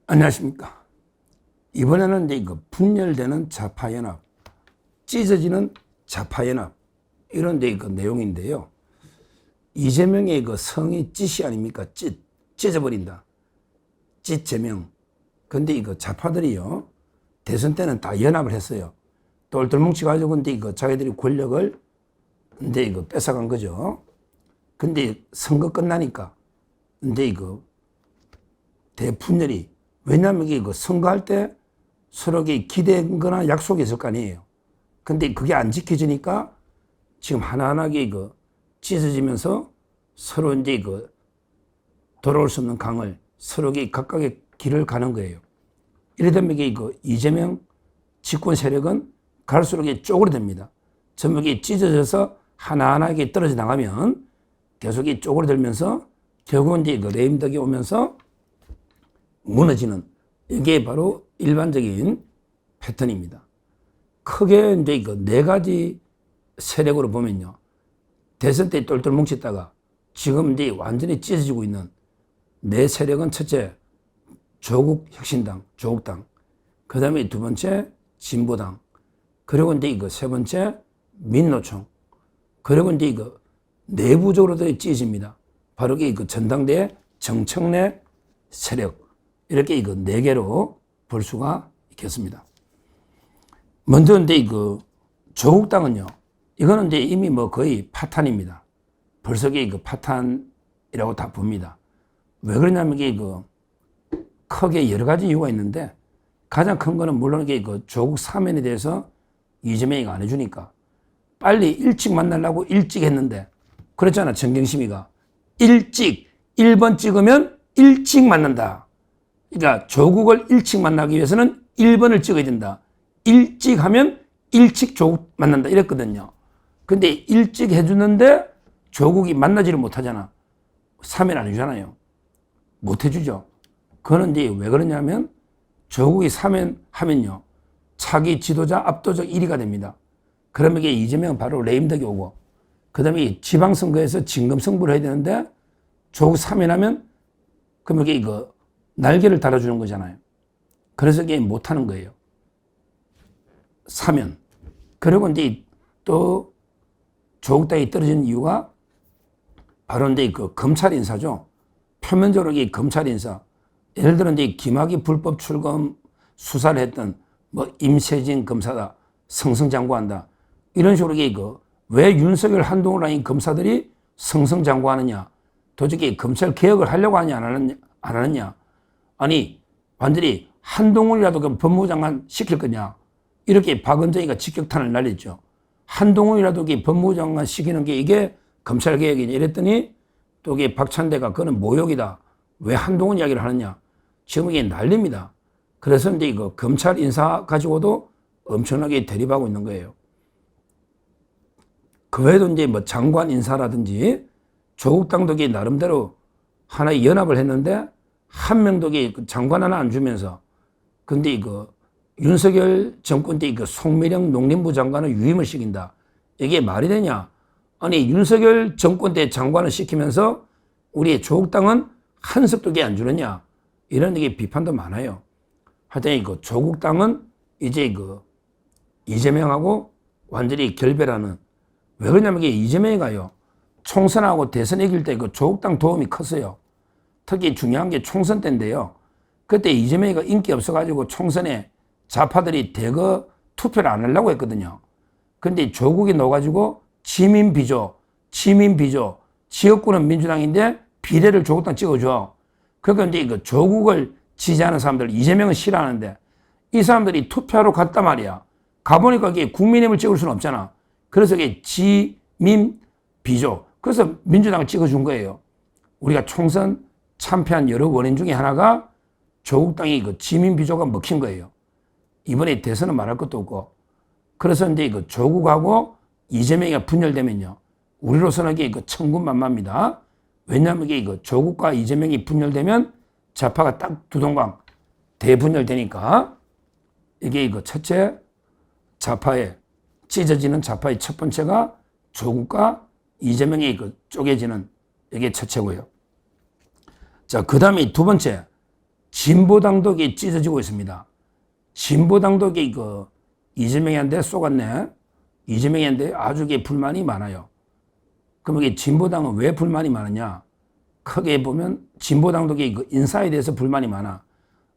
안녕하십니까. 이번에는 이제 그 분열되는 좌파연합, 찢어지는 좌파연합, 이런 데 그 내용인데요. 이재명의 그 성이 찢이 아닙니까? 찢어버린다. 찢재명. 근데 이거 좌파들이요, 대선 때는 다 연합을 했어요. 똘똘 뭉쳐가지고, 근데 이거 자기들이 권력을 근데 이거 뺏어간 거죠. 근데 선거 끝나니까, 근데 이거 대분열이, 왜냐하면 이게 선거할 때 서로 기대한 거나 약속이 있을 거 아니에요. 근데 그게 안 지켜지니까 지금 하나하나게 이거 찢어지면서 서로 이제 이거 돌아올 수 없는 강을 서로 각각의 길을 가는 거예요. 이래 되면 이거 이재명 집권 세력은 갈수록 쪼그라듭니다. 전부 찢어져서 하나하나게 떨어져 나가면 계속 쪼그라들면서 결국은 이제 이거 레임덕이 오면서 무너지는, 이게 바로 일반적인 패턴입니다. 크게 이제 이거 네 가지 세력으로 보면요. 대선 때 똘똘 뭉쳤다가 지금 이제 완전히 찢어지고 있는 네 세력은, 첫째, 조국 혁신당, 조국당. 그 다음에 두 번째, 진보당. 그리고 이제 이거 세 번째, 민노총. 그리고 이제 이거 내부적으로도 찢어집니다. 바로 이거 전당대회 정청래 세력. 이렇게 이거 네 개로 볼 수가 있겠습니다. 먼저 이제 이거 조국당은요, 이거는 이제 이미 뭐 거의 파탄입니다. 벌써 이거 파탄이라고 다 봅니다. 왜 그러냐면 이게 크게 여러 가지 이유가 있는데, 가장 큰 거는 물론 이게 조국 사면에 대해서 이재명이가 안 해주니까 빨리 일찍 만나려고 일찍 했는데, 그랬잖아, 정경심이가. 일찍 1번 찍으면 일찍 만난다. 그러니까 조국을 일찍 만나기 위해서는 1번을 찍어야 된다. 일찍 하면 일찍 조국 만난다 이랬거든요. 근데 일찍 해주는데 조국이 만나지를 못하잖아. 사면 안 해주잖아요. 못 해주죠. 그거는 이제 왜 그러냐면, 조국이 사면하면요, 차기 지도자 압도적 1위가 됩니다. 그러면 이게 이재명은 바로 레임덕이 오고, 그 다음에 지방선거에서 진검승부를 해야 되는데, 조국 사면하면 그러면 이게 날개를 달아주는 거잖아요. 그래서 이게 못하는 거예요. 사면. 그리고 이제 또 조국당이 떨어진 이유가 바로 이제 검찰 인사죠. 표면적으로 검찰 인사. 예를 들어 이제 김학의 불법 출금 수사를 했던 뭐 임세진 검사다, 승승장구한다, 이런 식으로 왜 윤석열 한동훈 라인 검사들이 승승장구하느냐? 도저히 검찰 개혁을 하려고 하냐 안 하느냐? 아니 완전히 한동훈이라도 그럼 법무부 장관 시킬 거냐? 이렇게 박은정이가 직격탄을 날렸죠. 한동훈이라도 법무부 장관 시키는 게 이게 검찰 개혁이냐 이랬더니, 또 이게 박찬대가 그거는 모욕이다. 왜 한동훈 이야기를 하느냐? 지금 이게 난립니다. 그래서 이제 검찰 인사 가지고도 엄청나게 대립하고 있는 거예요. 그 외에도 이제 뭐 장관 인사라든지 조국당도 나름대로 하나의 연합을 했는데, 한 명도 장관 하나 안 주면서, 근데 윤석열 정권 때 송미령 농림부 장관을 유임을 시킨다. 이게 말이 되냐? 아니 윤석열 정권 때 장관을 시키면서 우리 조국당은 한석도 안 주느냐? 이런 비판도 많아요. 하여튼 조국당은 이제 이재명하고 완전히 결별하는. 왜 그러냐면 이재명이가요, 총선하고 대선 이길 때 조국당 도움이 컸어요. 특히 중요한 게 총선 때인데요. 그때 이재명이가 인기 없어가지고 총선에 좌파들이 대거 투표를 안 하려고 했거든요. 근데 조국이 넣어가지고 지민비조, 지역구는 민주당인데 비례를 조국당 찍어줘. 그러니까 이제 조국을 지지하는 사람들, 이재명은 싫어하는데, 이 사람들이 투표하러 갔단 말이야. 가보니까 이게 국민의힘을 찍을 수는 없잖아. 그래서 이게 지민비조. 그래서 민주당을 찍어준 거예요. 우리가 총선 참패한 여러 원인 중에 하나가 조국당이 지민비조가 먹힌 거예요. 이번에 대선은 말할 것도 없고. 그래서 이제 조국하고 이재명이 분열되면요, 우리로서는 이게 천군만마입니다. 왜냐하면 이게 조국과 이재명이 분열되면 좌파가 딱 두 동강 대분열되니까, 이게 첫째, 찢어지는 좌파의 첫 번째가 조국과 이재명이 쪼개지는, 이게 첫째고요. 자, 그 다음에 두 번째, 진보당도 이게 찢어지고 있습니다. 진보당도 이게 이재명이한테 쏘갔네. 이재명이한테 아주 이게 불만이 많아요. 그럼 이게 진보당은 왜 불만이 많으냐? 크게 보면 진보당도 이게 인사에 대해서 불만이 많아.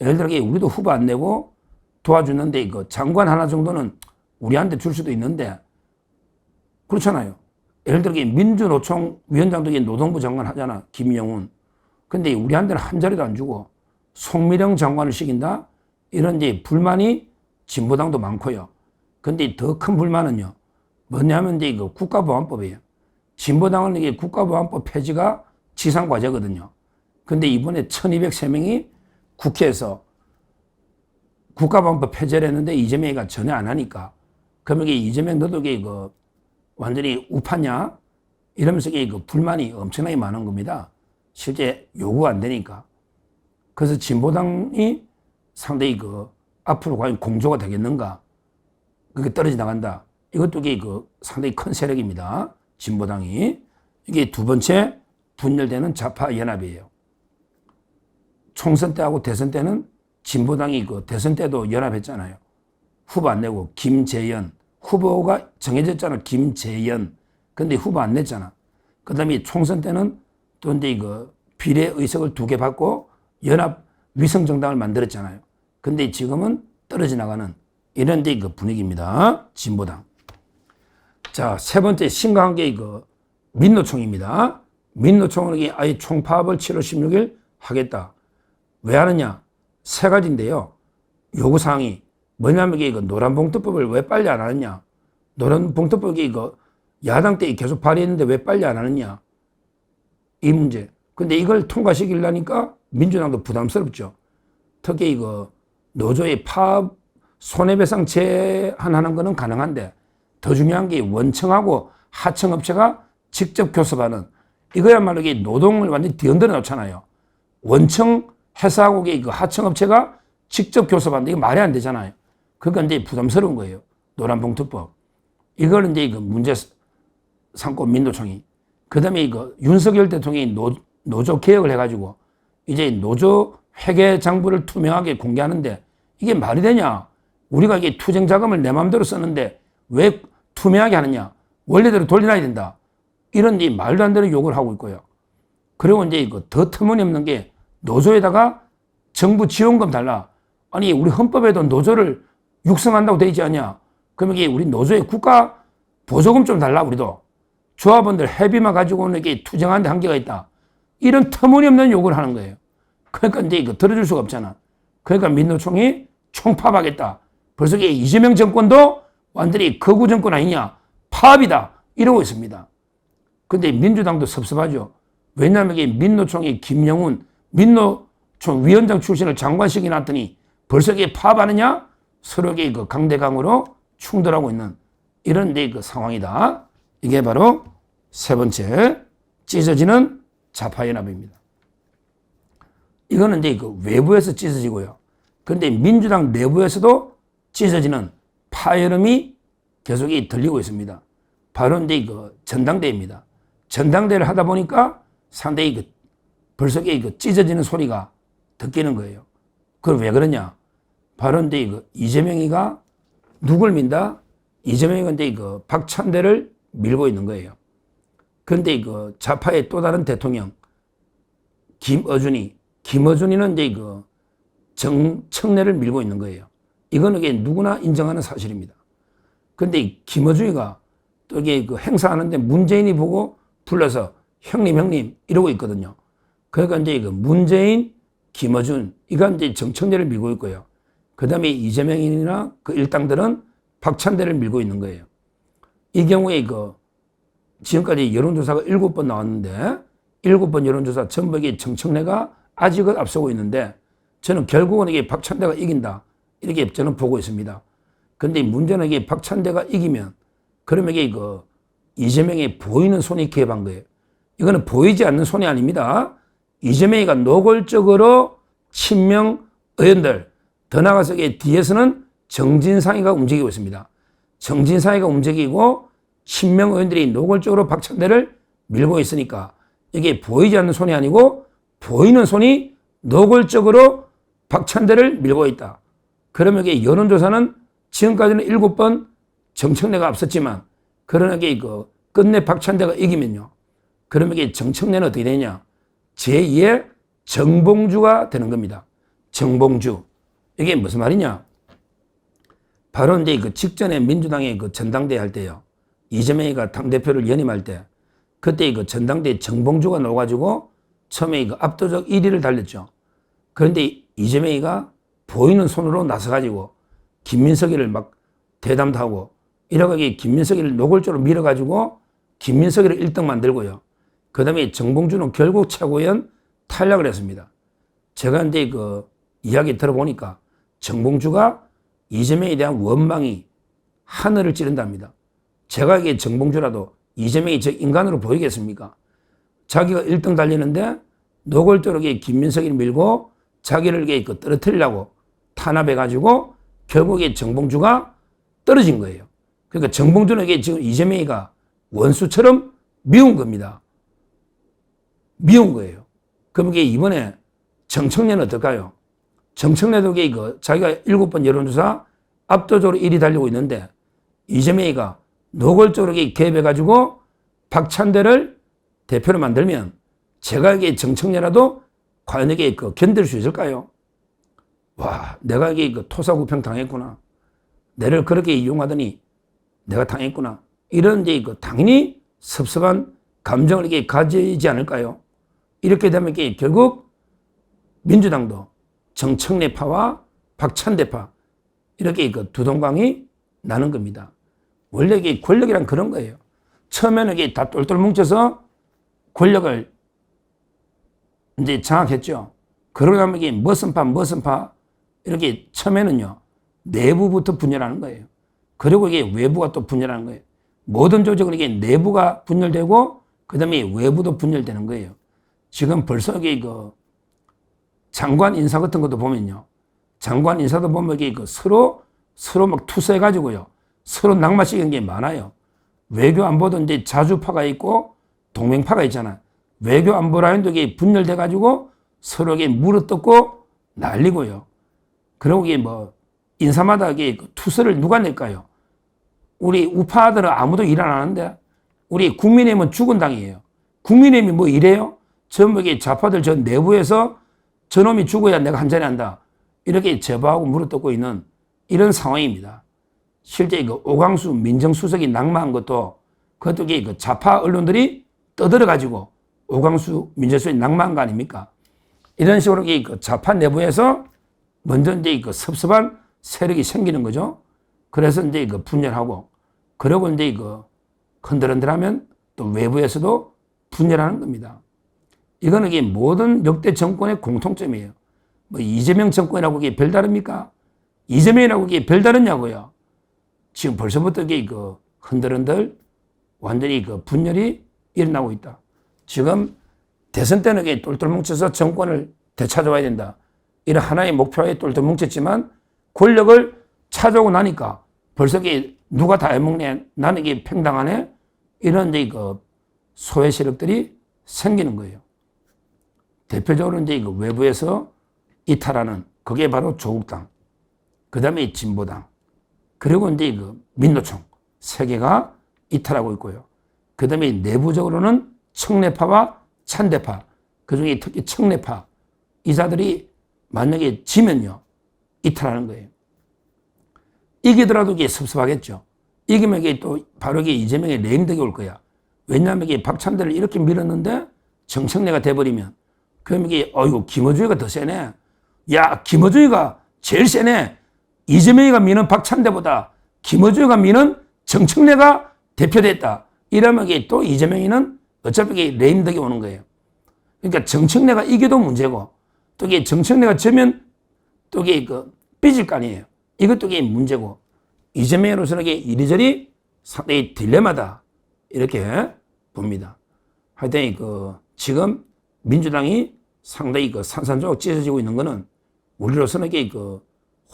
예를 들어 우리도 후보 안 내고 도와주는데 장관 하나 정도는 우리한테 줄 수도 있는데 그렇잖아요. 예를 들어 민주노총 위원장도 노동부 장관 하잖아. 김영훈. 근데 우리한테는 한 자리도 안 주고 송미령 장관을 시킨다? 이런 이제 불만이 진보당도 많고요. 근데 더 큰 불만은요. 뭐냐면 이제 국가보안법이에요. 진보당은 이게 국가보안법 폐지가 지상과제거든요. 근데 이번에 1203명이 국회에서 국가보안법 폐지를 했는데 이재명이가 전혀 안 하니까 그러면 이재명 너도 완전히 우파냐? 이러면서 불만이 엄청나게 많은 겁니다. 실제 요구가 안 되니까. 그래서 진보당이 상당히 앞으로 과연 공조가 되겠는가? 그게 떨어져 나간다. 이것도 상당히 큰 세력입니다. 진보당이. 이게 두 번째 분열되는 좌파 연합이에요. 총선 때하고 대선 때는 진보당이 대선 때도 연합했잖아요. 후보 안 내고 김재현. 후보가 정해졌잖아. 김재현. 근데 후보 안 냈잖아. 그 다음에 총선 때는 또 이제 비례 의석을 2개 받고 연합 위성정당을 만들었잖아요. 근데 지금은 떨어져 나가는 이런 이제 분위기입니다. 진보당. 자, 세 번째 심각한 게 민노총입니다. 민노총은 아예 총파업을 7월 16일 하겠다. 왜 하느냐? 세 가지인데요. 요구사항이 뭐냐면 노란봉투법을 왜 빨리 안 하느냐? 노란봉투법이 야당 때 계속 발의했는데 왜 빨리 안 하느냐? 이 문제. 근데 이걸 통과시키려니까 민주당도 부담스럽죠. 특히 노조의 파업 손해배상 제한하는 거는 가능한데 더 중요한 게 원청하고 하청업체가 직접 교섭하는 이거야말로 노동을 완전히 뒤흔들어 놓잖아요. 원청 회사하고 하청업체가 직접 교섭하는데 이게 말이 안 되잖아요. 그러니까 이제 부담스러운 거예요. 노란봉투법. 이걸 이제 문제 삼고 민노총이. 그 다음에 윤석열 대통령이 노조 개혁을 해가지고 이제 노조 회계 장부를 투명하게 공개하는데 이게 말이 되냐? 우리가 투쟁 자금을 내 마음대로 썼는데 왜 투명하게 하느냐? 원래대로 돌려놔야 된다. 이런 말도 안 되는 욕을 하고 있고요. 그리고 이제 더 터무니없는 게 노조에다가 정부 지원금 달라. 아니 우리 헌법에도 노조를 육성한다고 돼 있지 않냐? 그러면 우리 노조에 국가 보조금 좀 달라 우리도. 조합원들 회비만 가지고는 투쟁하는데 한계가 있다. 이런 터무니없는 욕을 하는 거예요. 그러니까 이제 들어줄 수가 없잖아. 그러니까 민노총이 총파업하겠다. 벌써 이재명 정권도 완전히 거구 정권 아니냐? 파업이다. 이러고 있습니다. 근데 민주당도 섭섭하죠. 왜냐하면 민노총이 김영훈 민노총 위원장 출신을 장관시켜 놨더니 벌써 파업하느냐? 서로 강대강으로 충돌하고 있는 이런 상황이다. 이게 바로 세 번째 찢어지는 좌파연합입니다. 이거는 이제 외부에서 찢어지고요. 그런데 민주당 내부에서도 찢어지는 파열음이 계속 들리고 있습니다. 바로 이제 전당대회입니다. 전당대회를 하다 보니까 상당히 벌써 찢어지는 소리가 듣기는 거예요. 그걸 왜 그러냐? 바로 이제 이재명이가 누굴 민다? 이재명이가 이제 박찬대를 밀고 있는 거예요. 그런데 좌파의 또 다른 대통령 김어준이는 이제 정청래를 밀고 있는 거예요. 이거는 누구나 인정하는 사실입니다. 그런데 김어준이가 또 행사하는데 문재인이 보고 불러서 형님 이러고 있거든요. 그러니까 이제 문재인, 김어준 이가 이제 정청래를 밀고 있고요. 그 다음에 이재명이나 일당들은 박찬대를 밀고 있는 거예요. 이 경우에 지금까지 여론조사가 7번 나왔는데 7번 여론조사 전부 정청래가 아직은 앞서고 있는데 저는 결국은 박찬대가 이긴다. 이렇게 저는 보고 있습니다. 그런데 문제는 박찬대가 이기면 그러면 이재명이 보이는 손이 개입한 거예요. 이거는 보이지 않는 손이 아닙니다. 이재명이가 노골적으로 친명 의원들 더 나아가서 뒤에서는 정진상이가 움직이고 있습니다. 정진상이가 움직이고 친명 의원들이 노골적으로 박찬대를 밀고 있으니까 이게 보이지 않는 손이 아니고 보이는 손이 노골적으로 박찬대를 밀고 있다. 그러면 이게 여론조사는 지금까지는 7번 정청래가 앞섰지만, 그러나 이게 끝내 박찬대가 이기면요, 그러면 이게 정청래는 어떻게 되냐? 제2의 정봉주가 되는 겁니다. 정봉주. 이게 무슨 말이냐? 바로 이제 직전에 민주당의 전당대회 할 때요, 이재명이가 당대표를 연임할 때, 그때 전당대회 정봉주가 나와가지고 처음에 압도적 1위를 달렸죠. 그런데 이재명이가 보이는 손으로 나서가지고 김민석이를 막 대담도 하고 이러고 김민석이를 노골적으로 밀어가지고 김민석이를 1등 만들고요. 그 다음에 정봉주는 결국 최고위원 탈락을 했습니다. 제가 이제 이야기 들어보니까 정봉주가 이재명에 대한 원망이 하늘을 찌른답니다. 제가 이게 정봉주라도 이재명이 저 인간으로 보이겠습니까? 자기가 1등 달리는데 노골적으로 김민석이를 밀고 자기를 떨어뜨리려고 탄압해가지고 결국에 정봉주가 떨어진 거예요. 그러니까 정봉주는 지금 이재명이가 원수처럼 미운 겁니다. 미운 거예요. 그럼 이번에 정청래는 어떨까요? 정청래도 자기가 7번 여론조사 압도적으로 1위 달리고 있는데 이재명이가 노골적으로 개입해가지고 박찬대를 대표로 만들면 제가 정청래라도 과연 이게 견딜 수 있을까요? 와, 내가 이게 토사구팽 당했구나. 내를 그렇게 이용하더니 내가 당했구나. 이런 이제 당연히 섭섭한 감정을 이게 가지지 않을까요? 이렇게 되면 결국 민주당도 정청래파와 박찬대파 이렇게 두 동강이 나는 겁니다. 원래 이게 권력이란 그런 거예요. 처음에는 이게 다 똘똘 뭉쳐서 권력을 이제 장악했죠. 그러고 나면 이게 무슨 파 이렇게 처음에는요, 내부부터 분열하는 거예요. 그리고 이게 외부가 또 분열하는 거예요. 모든 조직은 이게 내부가 분열되고 그 다음에 외부도 분열되는 거예요. 지금 벌써 이게 장관 인사 같은 것도 보면요, 장관 인사도 보면 이게 서로 막 투서해가지고요, 서로 낙마시키는 게 많아요. 외교 안보도 이제 자주파가 있고 동맹파가 있잖아요. 외교 안보 라인도 이게 분열돼가지고 서로 이게 물어뜯고 난리고요. 그리고 이게 인사마다 이게 투서를 누가 낼까요? 우리 우파들은 아무도 일 안 하는데, 우리 국민의힘은 죽은 당이에요. 국민의힘이 뭐 이래요? 전부 이게 좌파들 저 내부에서 저놈이 죽어야 내가 한잔 한다. 이렇게 제보하고 물어뜯고 있는 이런 상황입니다. 실제 오광수 민정수석이 낙마한 것도 그것도 이게 좌파 언론들이 떠들어가지고 오광수 민정수석이 낙마한 거 아닙니까? 이런 식으로 좌파 내부에서 먼저 이제 섭섭한 세력이 생기는 거죠. 그래서 이제 분열하고, 그러고 이제 흔들흔들하면 또 외부에서도 분열하는 겁니다. 이거는 이게 모든 역대 정권의 공통점이에요. 뭐 이재명 정권이라고 이게 별다릅니까? 이재명이라고 이게 별다르냐고요. 지금 벌써부터 이게 흔들흔들 완전히 분열이 일어나고 있다. 지금 대선 때는 이게 똘똘 뭉쳐서 정권을 되찾아와야 된다. 이런 하나의 목표에 똘똘 뭉쳤지만 권력을 찾아오고 나니까 벌써 이게 누가 다 해먹네, 나는 이게 팽당하네, 이런 이제 소외 세력들이 생기는 거예요. 대표적으로 이제 외부에서 이탈하는 그게 바로 조국당, 그 다음에 진보당, 그리고 이제 민노총 세 개가 이탈하고 있고요. 그 다음에 내부적으로는 청래파와 찬대파, 그 중에 특히 청래파 이자들이 만약에 지면요, 이탈하는 거예요. 이기더라도 이게 섭섭하겠죠. 이기면 이게 또 바로 이게 이재명의 레임덕이 올 거야. 왜냐하면 이게 박찬대를 이렇게 밀었는데 정청래가 돼버리면, 그럼 이게 어이구 김어준이가 더 세네. 야, 김어준이가 제일 세네. 이재명이가 미는 박찬대보다 김어준이가 미는 정청래가 대표됐다. 이러면 이게 또 이재명이는 어차피 이게 레임덕이 오는 거예요. 그러니까 정청래가 이겨도 문제고, 또 이게 정청래가 지면 또 이게 삐질 거 아니에요. 이것도 이게 문제고, 이재명으로서는 이게 이리저리 상당히 딜레마다 이렇게 봅니다. 하여튼 지금 민주당이 상당히 산산조각 찢어지고 있는 거는 우리로서는 이게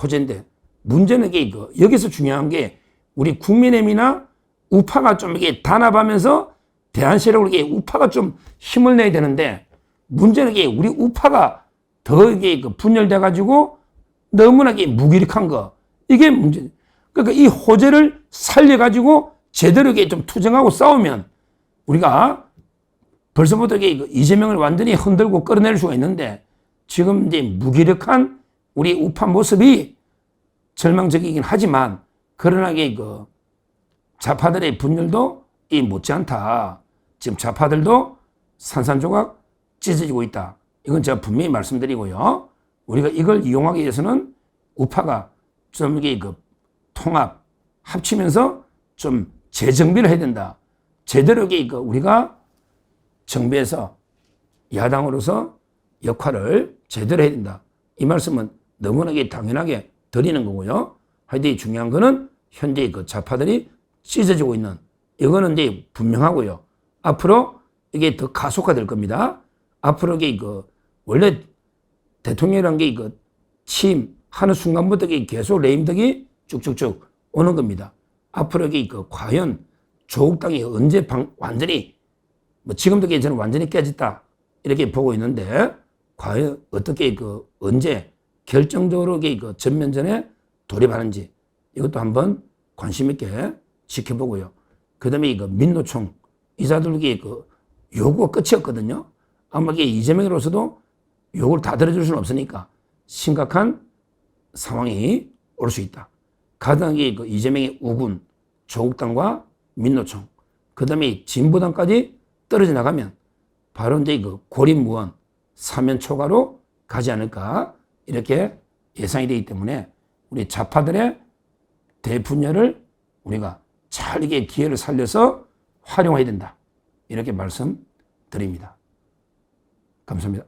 호재인데, 문제는 이게 여기서 중요한 게 우리 국민의힘이나 우파가 좀 이게 단합하면서 대한 세력으로 이게 우파가 좀 힘을 내야 되는데, 문제는 이게 우리 우파가 더 이게 분열돼 가지고 너무나 무기력한 거, 이게 문제. 그러니까 이 호재를 살려 가지고 제대로 좀 투쟁하고 싸우면 우리가 벌써부터 이재명을 완전히 흔들고 끌어낼 수가 있는데, 지금 이제 무기력한 우리 우파 모습이 절망적이긴 하지만, 그러나 좌파들의 분열도 못지않다. 지금 좌파들도 산산조각 찢어지고 있다. 이건 제가 분명히 말씀드리고요. 우리가 이걸 이용하기 위해서는 우파가 좀 통합, 합치면서 좀 재정비를 해야 된다. 제대로 우리가 정부에서 야당으로서 역할을 제대로 해야 된다. 이 말씀은 너무나 당연하게 드리는 거고요. 하여튼 중요한 거는 현재 좌파들이 찢어지고 있는, 이거는 이제 분명하고요. 앞으로 이게 더 가속화될 겁니다. 앞으로 원래 대통령이란 게 취임하는 순간부터 계속 레임덕이 쭉쭉쭉 오는 겁니다. 앞으로 과연 조국 당이 언제 완전히, 지금도 저는 완전히 깨졌다 이렇게 보고 있는데, 과연 어떻게 언제 결정적으로 전면전에 돌입하는지, 이것도 한번 관심 있게 지켜보고요. 그 다음에 민노총 이자들에게 요구가 끝이었거든요. 아마 이재명으로서도 요구를 다 들어줄 수는 없으니까 심각한 상황이 올 수 있다. 가장 이재명의 우군, 조국당과 민노총, 그 다음에 진보당까지 떨어져 나가면 바로 이제 고립무원, 사면초가로 가지 않을까, 이렇게 예상이 되기 때문에 우리 좌파들의 대분열을 우리가 잘 기회를 살려서 활용해야 된다. 이렇게 말씀드립니다. 감사합니다.